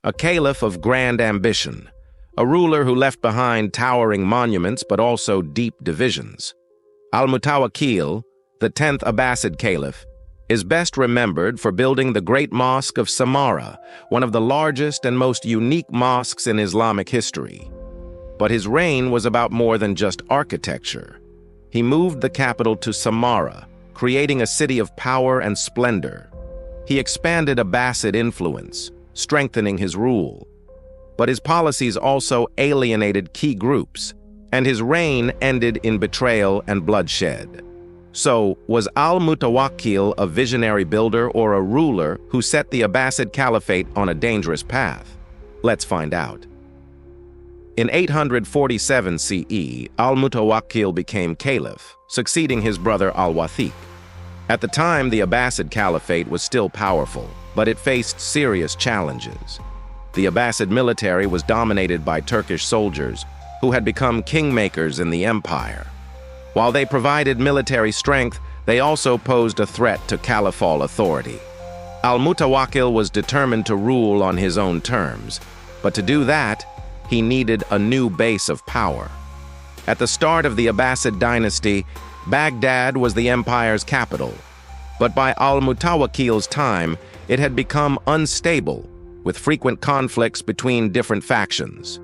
a caliph of grand ambition, a ruler who left behind towering monuments but also deep divisions. Al-Mutawakkil, the 10th Abbasid Caliph, is best remembered for building the Great Mosque of Samarra, one of the largest and most unique mosques in Islamic history. But his reign was about more than just architecture. He moved the capital to Samarra, creating a city of power and splendor. He expanded Abbasid influence, strengthening his rule. But his policies also alienated key groups, and his reign ended in betrayal and bloodshed. So, was Al-Mutawakkil a visionary builder or a ruler who set the Abbasid Caliphate on a dangerous path? Let's find out. In 847 CE, Al-Mutawakkil became caliph, succeeding his brother Al-Wathiq. At the time, the Abbasid Caliphate was still powerful, but it faced serious challenges. The Abbasid military was dominated by Turkish soldiers, who had become kingmakers in the empire. While they provided military strength, they also posed a threat to caliphal authority. Al-Mutawakkil was determined to rule on his own terms, but to do that, he needed a new base of power. At the start of the Abbasid dynasty, Baghdad was the empire's capital, but by Al-Mutawakkil's time, it had become unstable, with frequent conflicts between different factions.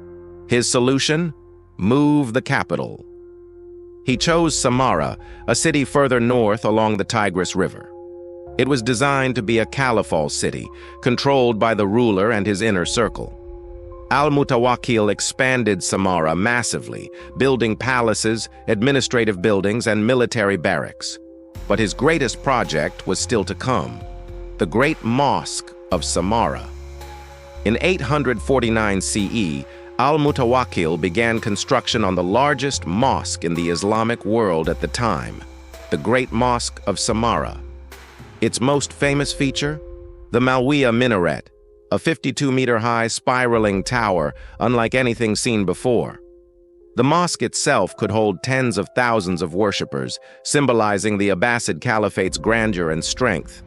His solution? Move the capital. He chose Samarra, a city further north along the Tigris River. It was designed to be a caliphal city, controlled by the ruler and his inner circle. Al-Mutawakkil expanded Samarra massively, building palaces, administrative buildings, and military barracks. But his greatest project was still to come: the Great Mosque of Samarra. In 849 CE, Al-Mutawakkil began construction on the largest mosque in the Islamic world at the time, the Great Mosque of Samarra. Its most famous feature? The Malwiya Minaret, a 52-meter-high spiraling tower unlike anything seen before. The mosque itself could hold tens of thousands of worshippers, symbolizing the Abbasid Caliphate's grandeur and strength.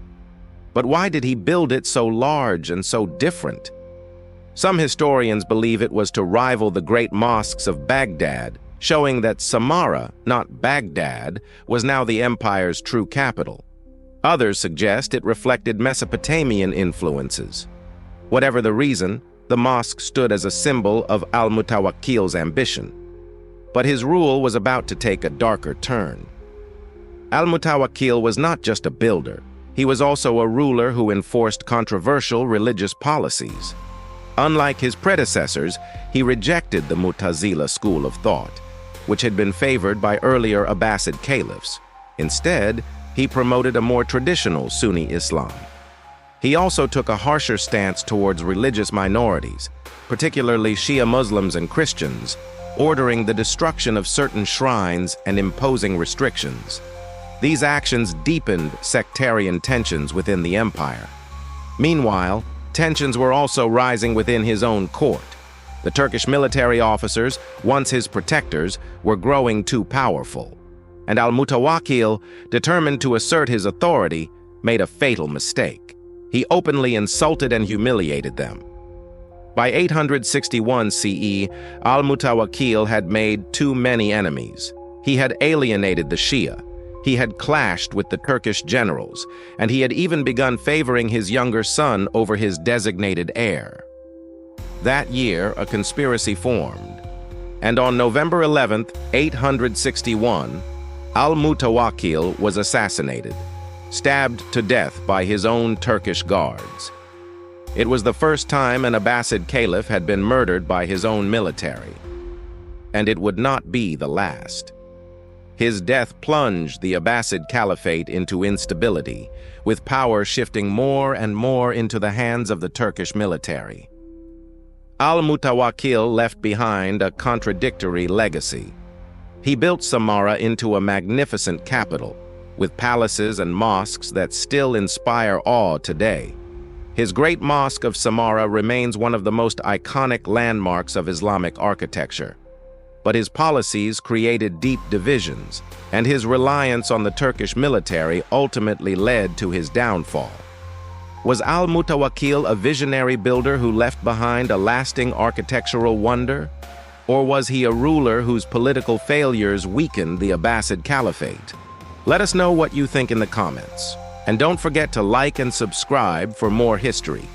But why did he build it so large and so different? Some historians believe it was to rival the great mosques of Baghdad, showing that Samarra, not Baghdad, was now the empire's true capital. Others suggest it reflected Mesopotamian influences. Whatever the reason, the mosque stood as a symbol of Al-Mutawakkil's ambition. But his rule was about to take a darker turn. Al-Mutawakkil was not just a builder. He was also a ruler who enforced controversial religious policies. Unlike his predecessors, he rejected the Mu'tazila school of thought, which had been favored by earlier Abbasid caliphs. Instead, he promoted a more traditional Sunni Islam. He also took a harsher stance towards religious minorities, particularly Shia Muslims and Christians, ordering the destruction of certain shrines and imposing restrictions. These actions deepened sectarian tensions within the empire. Meanwhile, tensions were also rising within his own court. The Turkish military officers, once his protectors, were growing too powerful. And Al-Mutawakkil, determined to assert his authority, made a fatal mistake. He openly insulted and humiliated them. By 861 CE, Al-Mutawakkil had made too many enemies. He had alienated the Shia. He had clashed with the Turkish generals, and he had even begun favoring his younger son over his designated heir. That year, a conspiracy formed, and on November 11, 861, Al-Mutawakkil was assassinated, stabbed to death by his own Turkish guards. It was the first time an Abbasid caliph had been murdered by his own military, and it would not be the last. His death plunged the Abbasid Caliphate into instability, with power shifting more and more into the hands of the Turkish military. Al-Mutawakkil left behind a contradictory legacy. He built Samarra into a magnificent capital, with palaces and mosques that still inspire awe today. His Great Mosque of Samarra remains one of the most iconic landmarks of Islamic architecture. But his policies created deep divisions, and his reliance on the Turkish military ultimately led to his downfall. Was Al-Mutawakkil a visionary builder who left behind a lasting architectural wonder? Or was he a ruler whose political failures weakened the Abbasid Caliphate? Let us know what you think in the comments. And don't forget to like and subscribe for more history.